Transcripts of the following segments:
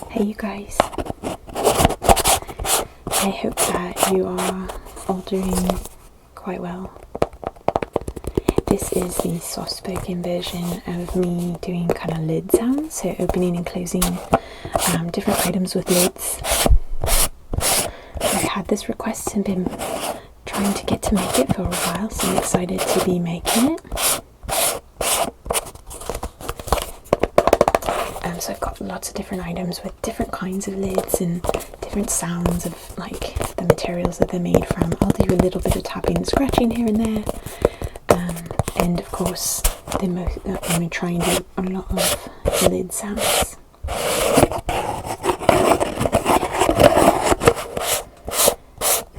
Hey you guys, I hope that you are all doing quite well. This is the soft-spoken version of me doing kind of lid sounds, so opening and closing different items with lids. I've had this request and been trying to get to make it for a while, so I'm excited to be making it. So I've got lots of different items with different kinds of lids and different sounds of like the materials that they're made from. I'll do a little bit of tapping and scratching here and there, and of course I'm going to try and do a lot of lid sounds.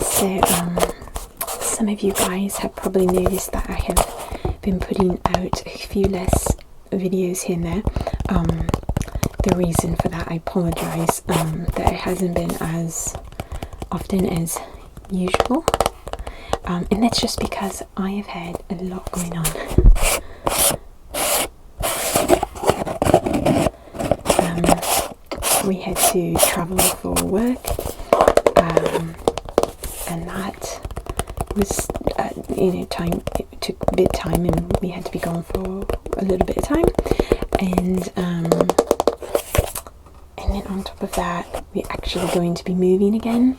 So some of you guys have probably noticed that I have been putting out a few less videos here and there. The reason for that, I apologise, that it hasn't been as often as usual, and that's just because I have had a lot going on. We had to travel for work, and that was, time. It took a bit of time, and we had to be gone for a little bit of time, and then on top of that, we're actually going to be moving again.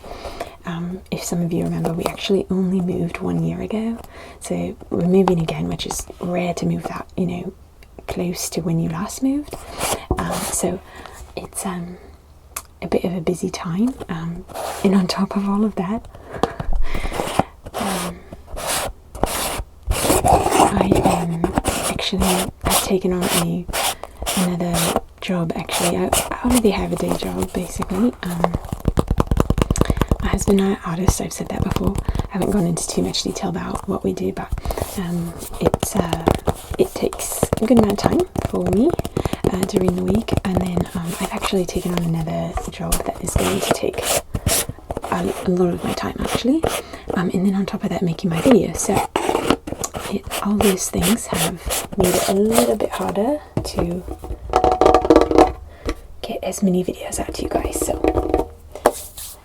If some of you remember, we actually only moved 1 year ago, so we're moving again, which is rare to move that, close to when you last moved. So it's a bit of a busy time, and on top of all of that, I've taken on another job. Actually, I already have a day job basically. My husband and I are artists. I've said that before. I haven't gone into too much detail about what we do, but it takes a good amount of time for me during the week, and then I've actually taken on another job that is going to take a lot of my time actually, and then on top of that, making my videos. So all these things have made it a little bit harder to get as many videos out to you guys. So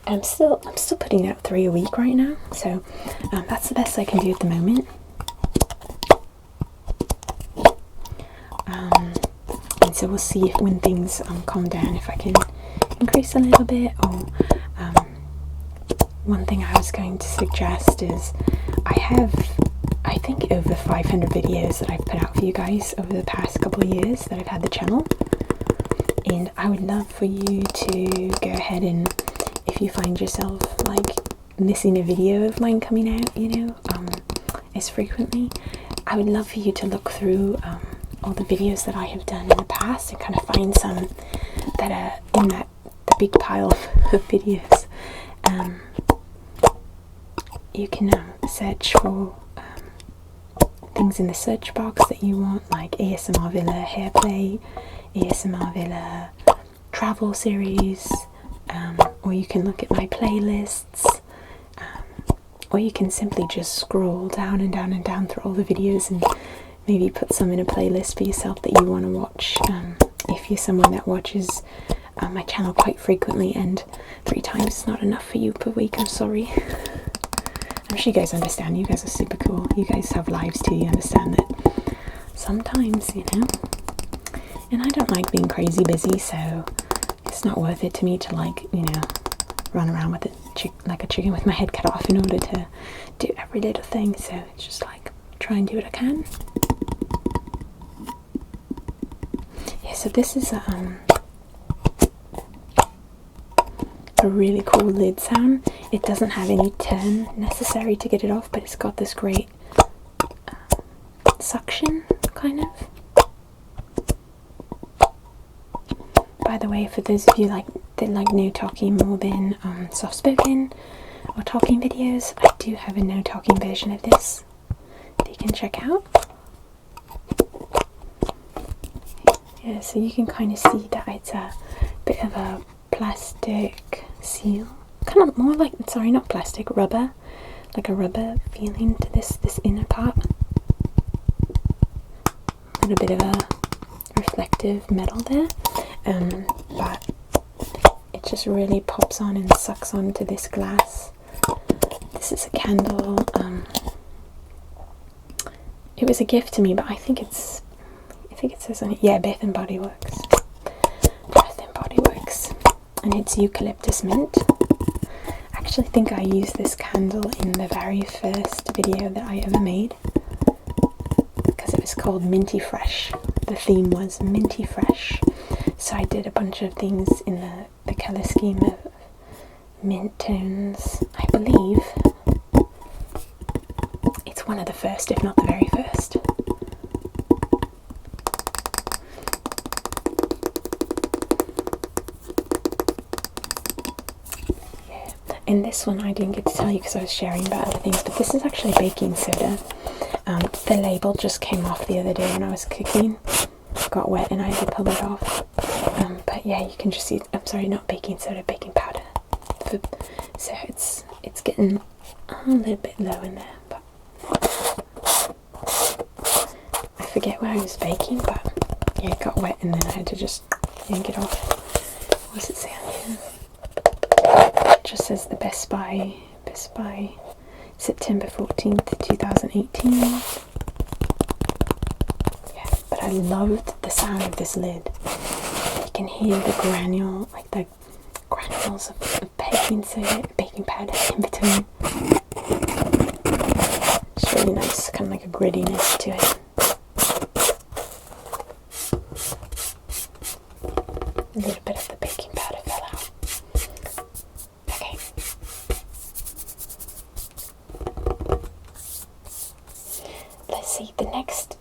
I'm still putting out 3 a week right now, so that's the best I can do at the moment. And so we'll see if when things calm down, if I can increase a little bit. Or one thing I was going to suggest is I think over 500 videos that I've put out for you guys over the past couple of years that I've had the channel, and I would love for you to go ahead and, if you find yourself like missing a video of mine coming out, as frequently, I would love for you to look through all the videos that I have done in the past and kind of find some that are in the big pile of videos. You can search for things in the search box that you want, like ASMRVilla hairplay, ASMRVilla travel series, or you can look at my playlists, or you can simply just scroll down and down and down through all the videos and maybe put some in a playlist for yourself that you want to watch. If you're someone that watches my channel quite frequently, and 3 times is not enough for you per week, I'm sorry. I'm sure you guys understand. You guys are super cool. You guys have lives too. You understand that sometimes, and I don't like being crazy busy, so it's not worth it to me to run around with like a chicken with my head cut off in order to do every little thing. So it's just like try and do what I can. Yeah, so this is a really cool lid sound. It doesn't have any turn necessary to get it off, but it's got this great suction kind of. By the way, for those of you that like no talking more than soft spoken or talking videos, I do have a no talking version of this that you can check out. Yeah, so you can kind of see that it's a bit of a plastic seal, kind of more like, sorry, not plastic, rubber, like a rubber feeling to this inner part. A little bit of a reflective metal there, but it just really pops on and sucks onto this glass. This is a candle. It was a gift to me, but I think it says on it, yeah, Bath and Body Works. Bath and Body Works, and it's eucalyptus mint. I actually think I used this candle in the very first video that I ever made, because it was called Minty Fresh. The theme was Minty Fresh, so I did a bunch of things in the colour scheme of mint tones. I believe it's one of the first, if not the very first. Yeah, and this one I didn't get to tell you because I was sharing about other things, but this is actually baking soda. The label just came off the other day when I was cooking. It got wet and I had to pull it off. But yeah, you can just see, I'm sorry, not baking soda, baking powder. So it's getting a little bit low in there, but I forget where I was baking, but yeah, it got wet and then I had to just yank it off. What does it say on here? It just says the Best Buy, September 14th, 2018. Yeah, but I loved the sound of this lid. You can hear the granules of baking soda, baking powder in between. It's really nice, kind of like a grittiness to it. A little bit of the baking powder fell out. Okay. Let's see, the next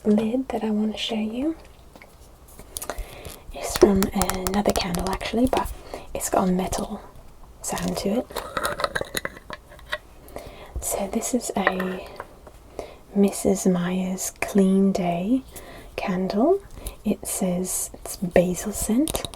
lid that I want to show you is from another candle actually, but it's got a metal sound to it. So this is a Mrs. Meyer's Clean Day candle. It says it's basil scent.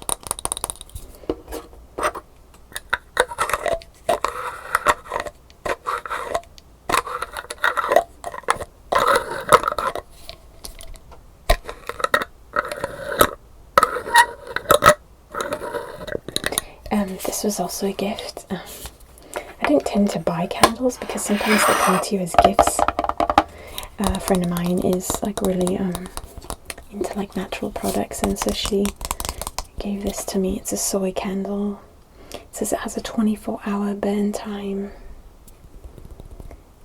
This was also a gift. I don't tend to buy candles because sometimes they come to you as gifts. A friend of mine is like really into like natural products, and so she gave this to me. It's a soy candle. It says it has a 24-hour burn time,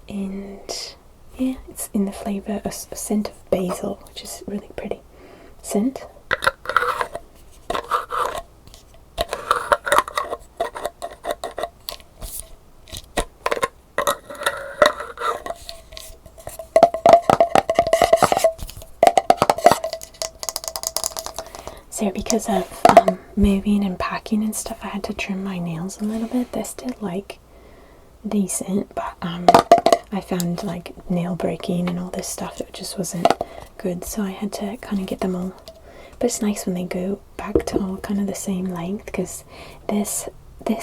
and yeah, it's in the flavour of a scent of basil, which is really pretty scent. So because of moving and packing and stuff, I had to trim my nails a little bit. They're still like decent, but I found like nail breaking and all this stuff that just wasn't good, so I had to kind of get them all. But it's nice when they go back to all kind of the same length, because this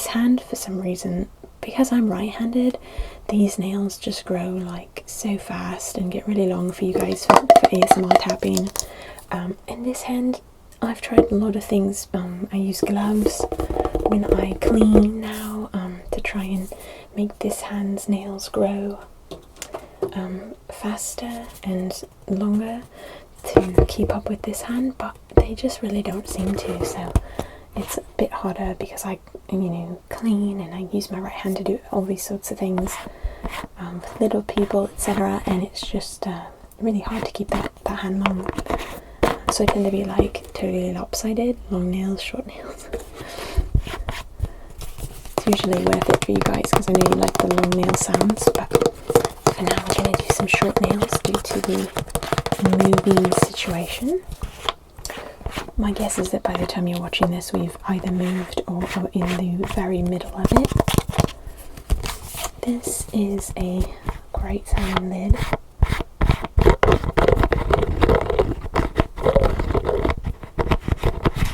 hand, for some reason, because I'm right-handed, these nails just grow like so fast and get really long for you guys for ASMR tapping. And this hand, I've tried a lot of things. I use gloves when I clean now to try and make this hand's nails grow faster and longer to keep up with this hand, but they just really don't seem to, so it's a bit harder because I clean and I use my right hand to do all these sorts of things with little people, etc., and it's just really hard to keep that hand long. So I tend to be like totally lopsided, long nails, short nails. It's usually worth it for you guys because I know you like the long nail sounds, but for now we're going to do some short nails due to the moving situation. My guess is that by the time you're watching this, we've either moved or are in the very middle of it. This is a great sounding lid.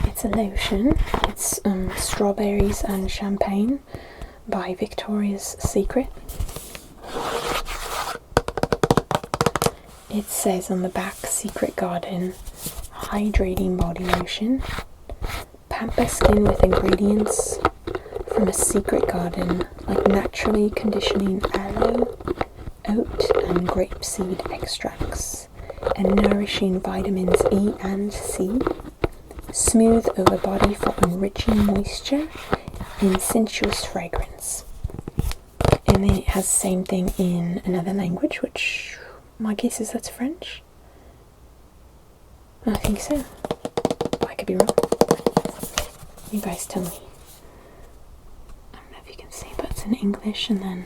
It's a lotion. It's Strawberries and Champagne by Victoria's Secret. It says on the back, Secret Garden Hydrating Body Lotion. Pamper skin with ingredients from a secret garden, like naturally conditioning aloe, oat and grapeseed extracts, and nourishing vitamins E and C. Smooth over body for enriching moisture and sensuous fragrance. And then it has the same thing in another language, which my guess is that's French. I think so. I could be wrong. You guys tell me. I don't know if you can see, but it's in English and then...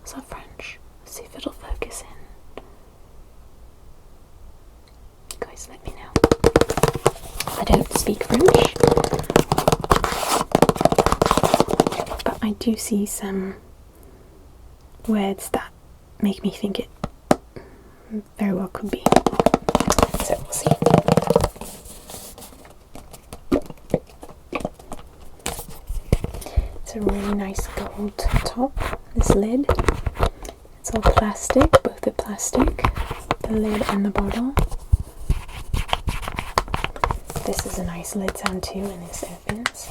Is that French? Let's see if it'll focus in. You guys let me know. I don't speak French, but I do see some words that make me think it very well could be. So we'll see. It's a really nice gold top, this lid. It's all plastic, both the plastic, the lid and the bottle. This is a nice lid sound too when this opens.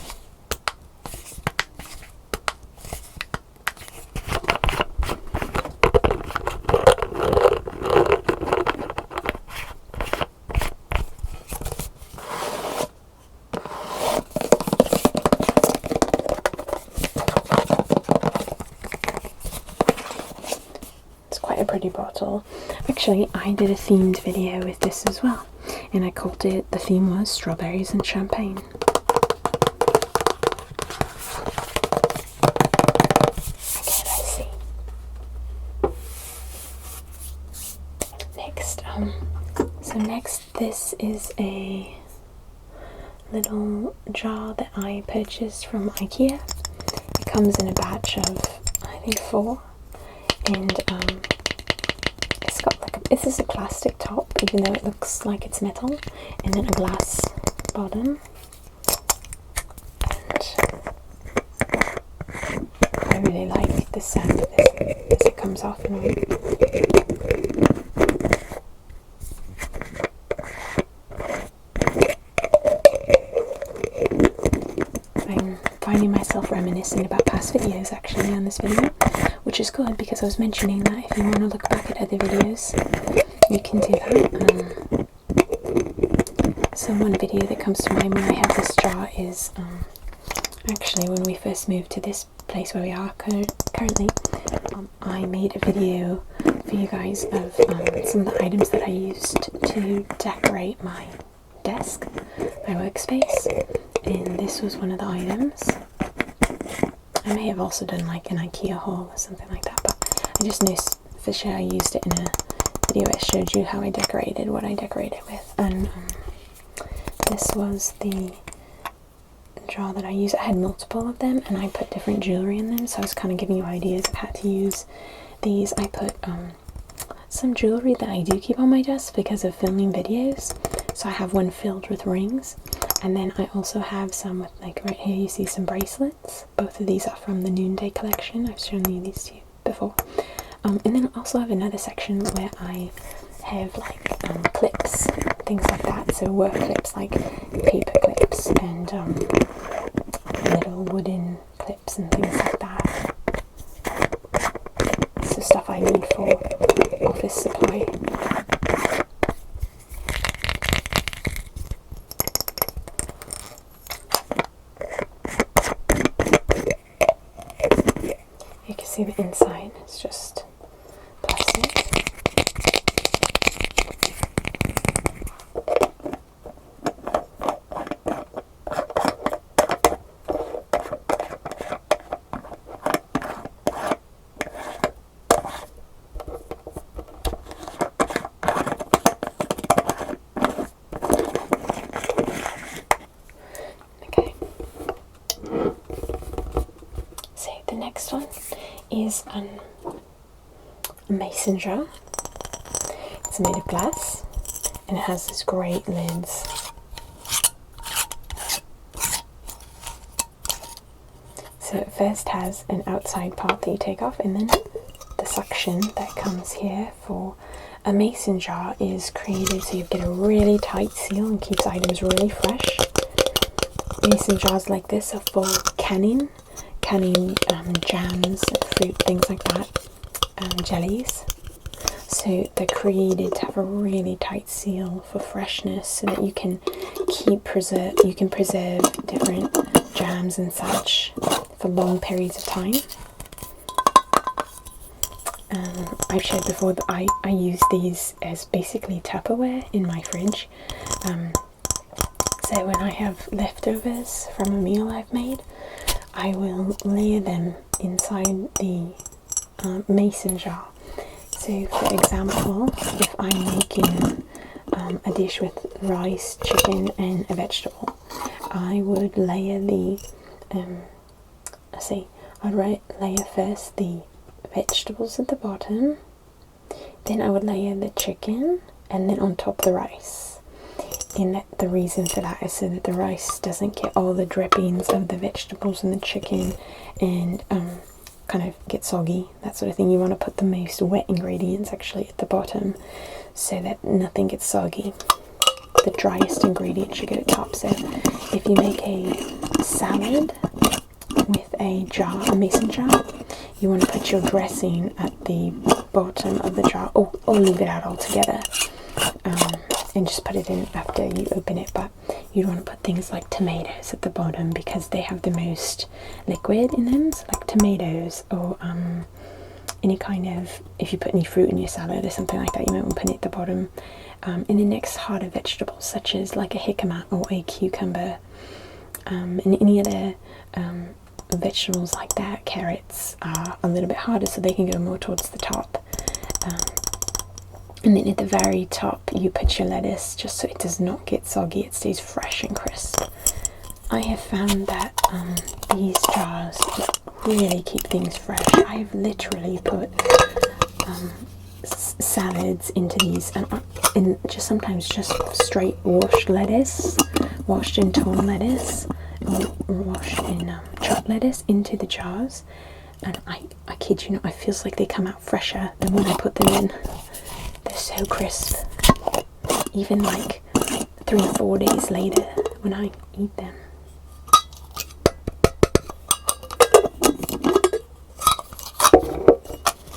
It's quite a pretty bottle. Actually, I did a themed video with this as well, and I called it, the theme was strawberries and champagne. Okay, let's see. Next, this is a little jar that I purchased from Ikea. It comes in a batch of, I think, 4, and it's got like this is a plastic top, even though it looks like it's metal, and then a glass bottom. And I really like the sound of this as it comes off and on. I'm finding myself reminiscing about past videos actually on this video, which is good because I was mentioning that if you want to look back at other videos, you can do that. So one video that comes to mind when I have this jar is actually when we first moved to this place where we are currently. I made a video for you guys of some of the items that I used to decorate my desk, my workspace, and this was one of the items. I may have also done like an Ikea haul or something like that, but I just know for sure I used it in a video that showed you how I decorated, what I decorated with. And this was the jar that I used. I had multiple of them and I put different jewellery in them, so I was kind of giving you ideas of how to use these. I put some jewellery that I do keep on my desk because of filming videos, so I have one filled with rings, and then I also have some with, like right here you see some bracelets. Both of these are from the Noonday collection. I've shown you these to you before. And then I also have another section where I have like clips, things like that, so work clips like paper clips and little wooden clips and things like that. So stuff I need for office supply. You can see the inside, it's just plastic. The next one is a mason jar. It's made of glass and it has these great lids. So it first has an outside part that you take off, and then the suction that comes here for a mason jar is created so you get a really tight seal and keeps items really fresh. Mason jars like this are for canning jams, fruit, things like that, jellies. So they're created to have a really tight seal for freshness, so that you can preserve different jams and such for long periods of time. I've shared before that I use these as basically Tupperware in my fridge. So when I have leftovers from a meal I've made, I will layer them inside the mason jar. So for example, if I'm making a dish with rice, chicken and a vegetable, I would layer I'd layer first the vegetables at the bottom, then I would layer the chicken, and then on top the rice. And the reason for that is so that the rice doesn't get all the drippings of the vegetables and the chicken and kind of get soggy, that sort of thing. You want to put the most wet ingredients actually at the bottom so that nothing gets soggy. The driest ingredient should go at top. So if you make a salad with a mason jar, you want to put your dressing at the bottom of the jar, or leave it out altogether, and just put it in after you open it. But you want to put things like tomatoes at the bottom because they have the most liquid in them, so like tomatoes, or any kind of, if you put any fruit in your salad or something like that, you might want to put it at the bottom. And the next harder vegetables, such as like a jicama or a cucumber, and any other vegetables like that, carrots, are a little bit harder, so they can go more towards the top. And then at the very top you put your lettuce, just so it does not get soggy, it stays fresh and crisp. I have found that these jars really keep things fresh. I've literally put salads into these, and just sometimes just straight washed lettuce, washed in torn lettuce, or washed in chopped lettuce into the jars, and I kid you not, it feels like they come out fresher than when I put them in. They're so crisp, even like 3 or 4 days later when I eat them.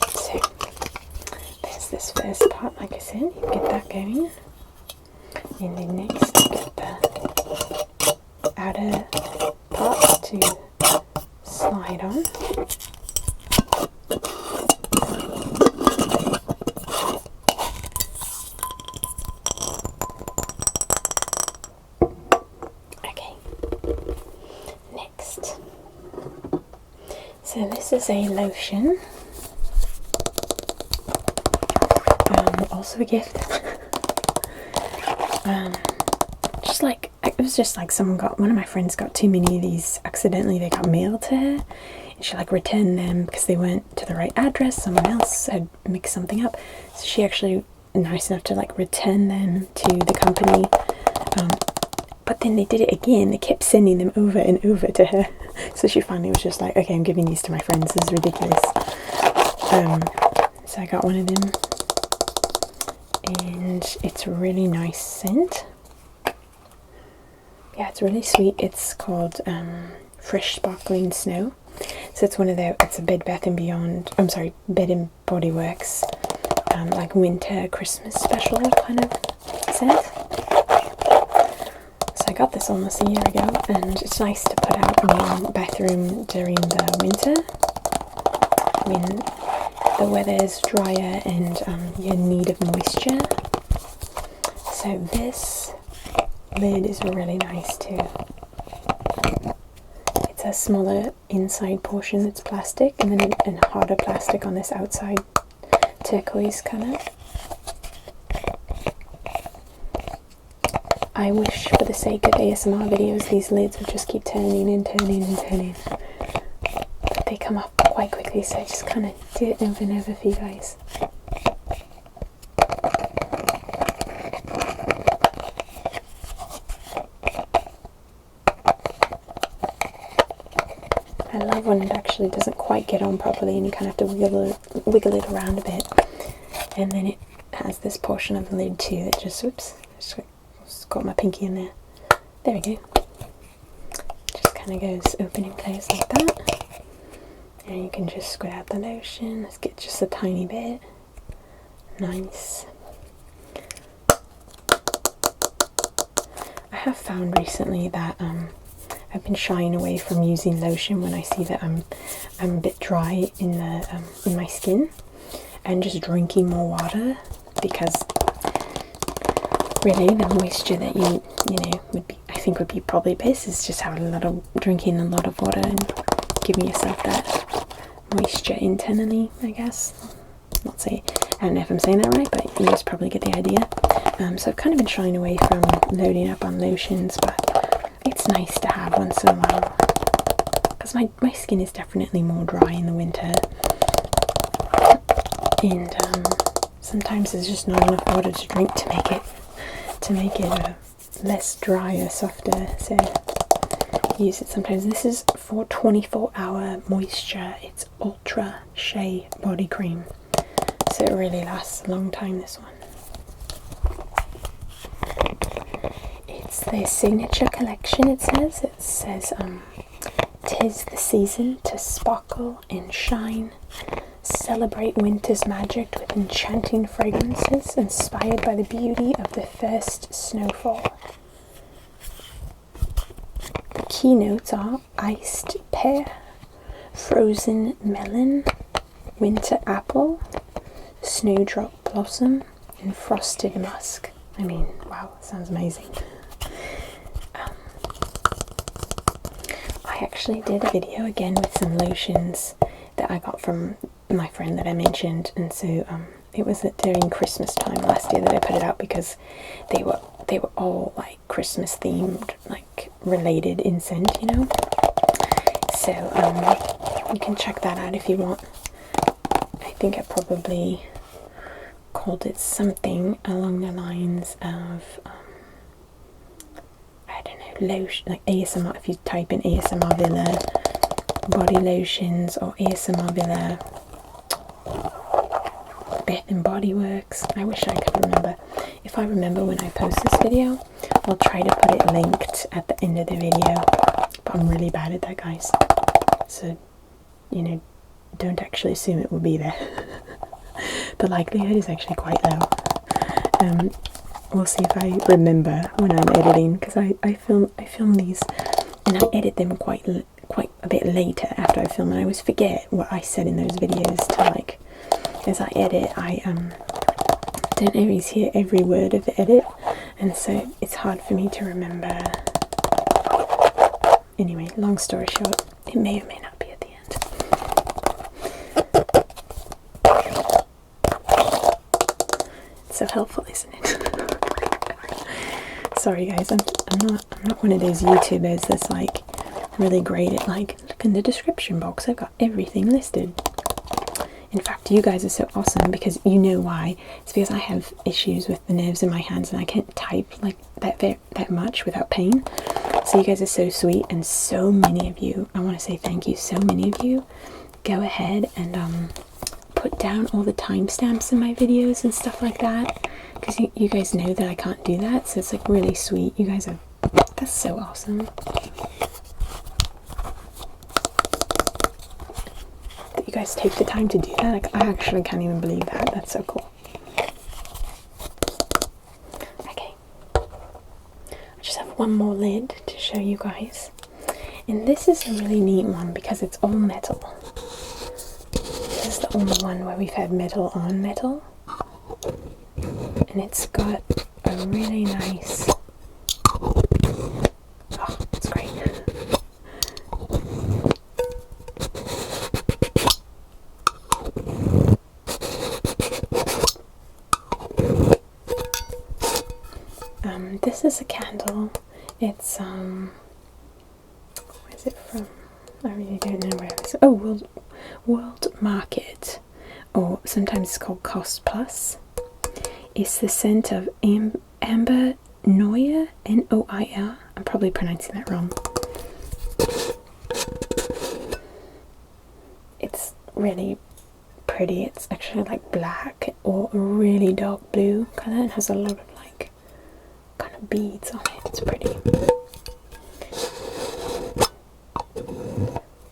So there's this first part, like I said, you get that going, and then next you get the outer part to slide on. So this is a lotion, also a gift. It was just like one of my friends got too many of these accidentally. They got mailed to her, and she like returned them because they weren't to the right address. Someone else had mixed something up, so she actually nice enough to like return them to the company. But then they did it again. They kept sending them over and over to her. So she finally was just like, okay, I'm giving these to my friends. This is ridiculous. So I got one of them. And it's a really nice scent. Yeah, it's really sweet. It's called Fresh Sparkling Snow. So it's it's a Bed and Body Works, like winter Christmas special kind of scent. I got this almost a year ago, and it's nice to put out in your bathroom during the winter when the weather is drier and you're in need of moisture. So this lid is really nice too. It's a smaller inside portion that's plastic, and then a harder plastic on this outside turquoise colour. I wish, for the sake of ASMR videos, these lids would just keep turning and turning and turning. But they come off quite quickly, so I just kind of do it over and over for you guys. I love have one that actually doesn't quite get on properly and you kind of have to wiggle it around a bit. And then it has this portion of the lid too that just, whoops, just got my pinky in there. There we go. Just kind of goes open in place like that. And you can just squirt out the lotion. Let's get just a tiny bit. Nice. I have found recently that I've been shying away from using lotion when I see that I'm a bit dry in my skin, and just drinking more water, because really the moisture that you know would be probably best is just drinking a lot of water and giving yourself that moisture internally, I guess. I don't know if I'm saying that right, but you just probably get the idea. So I've kind of been shying away from loading up on lotions, but it's nice to have once in a while, because my skin is definitely more dry in the winter, and sometimes there's just not enough water to drink to make it less dry or softer. So use it sometimes. This is for 24-hour moisture. It's Ultra Shea body cream, so it really lasts a long time, this one. It's their signature collection, it says. It says, 'tis the season to sparkle and shine. Celebrate winter's magic with enchanting fragrances inspired by the beauty of the first snowfall. The keynotes are iced pear, frozen melon, winter apple, snowdrop blossom, and frosted musk. I mean, wow, that sounds amazing. I actually did a video again with some lotions that I got from my friend that I mentioned, and so it was during Christmas time last year that I put it out, because they were all like Christmas themed, like related in scent, you know. So you can check that out if you want. I think I probably called it something along the lines of I don't know, lotion, like ASMR. If you type in ASMRVilla body lotions or ASMRVilla Bath and Body Works, I wish I could remember. If I remember when I post this video, I'll try to put it linked at the end of the video, but I'm really bad at that, guys, so you know, don't actually assume it will be there. The likelihood is actually quite low. We'll see if I remember when I'm editing, because I film these and I edit them quite a bit later after I film, and I always forget what I said in those videos to, like, as I edit, I don't always hear every word of the edit, and so it's hard for me to remember. Anyway, long story short, it may or may not be at the end. It's so helpful, isn't it? Sorry guys, I'm not one of those YouTubers that's like really great at, like, look in the description box, I've got everything listed. In fact, you guys are so awesome, because you know why. It's because I have issues with the nerves in my hands and I can't type like that much without pain. So you guys are so sweet, and so many of you, I want to say thank you, so many of you go ahead and put down all the timestamps in my videos and stuff like that, because you guys know that I can't do that, so it's like really sweet. You guys are, that's so awesome. That you guys take the time to do that. Like, I actually can't even believe that. That's so cool. Okay, I just have one more lid to show you guys, and this is a really neat one because it's all metal. This is the only one where we've had metal on metal, and it's got a really nice, oh, it's great. This is a candle. It's where is it from? I really don't know where it is. Oh, World Market, or sometimes it's called Cost Plus. It's the scent of Amber Noir, Noir. I'm probably pronouncing that wrong. it's really pretty. It's actually like black or a really dark blue colour and has a lot of like kind of beads on it. It's pretty.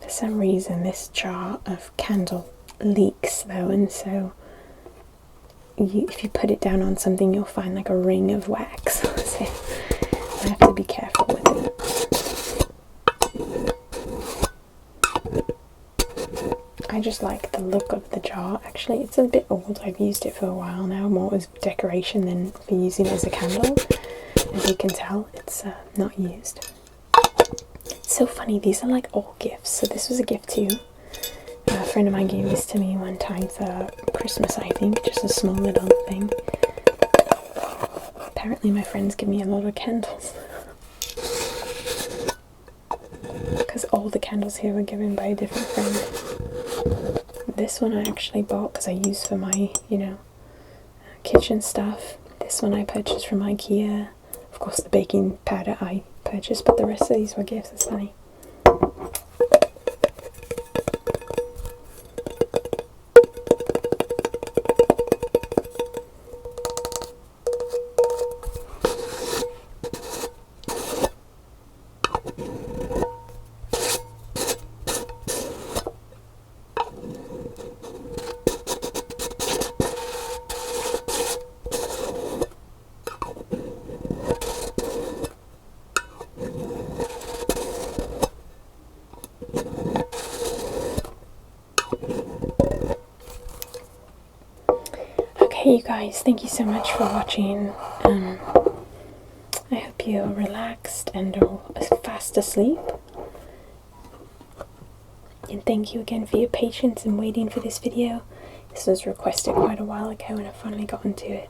For some reason this jar of candle leaks though, and so if you put it down on something you'll find like a ring of wax. So I have to be careful with it. I just like the look of the jar. Actually, it's a bit old. I've used it for a while now, more as decoration than for using it as a candle. As you can tell, it's not used. It's so funny, these are like all gifts. So this was a gift too. A friend of mine gave this to me one time for Christmas, I think, just a small little thing. Apparently my friends give me a lot of candles. Because all the candles here were given by a different friend. This one I actually bought because I use for my, you know, kitchen stuff. This one I purchased from Ikea. Of course the baking powder I purchased, but the rest of these were gifts. It's funny. Hey you guys, thank you so much for watching. I hope you're relaxed and are fast asleep. And thank you again for your patience in waiting for this video. This was requested quite a while ago and I finally got into it.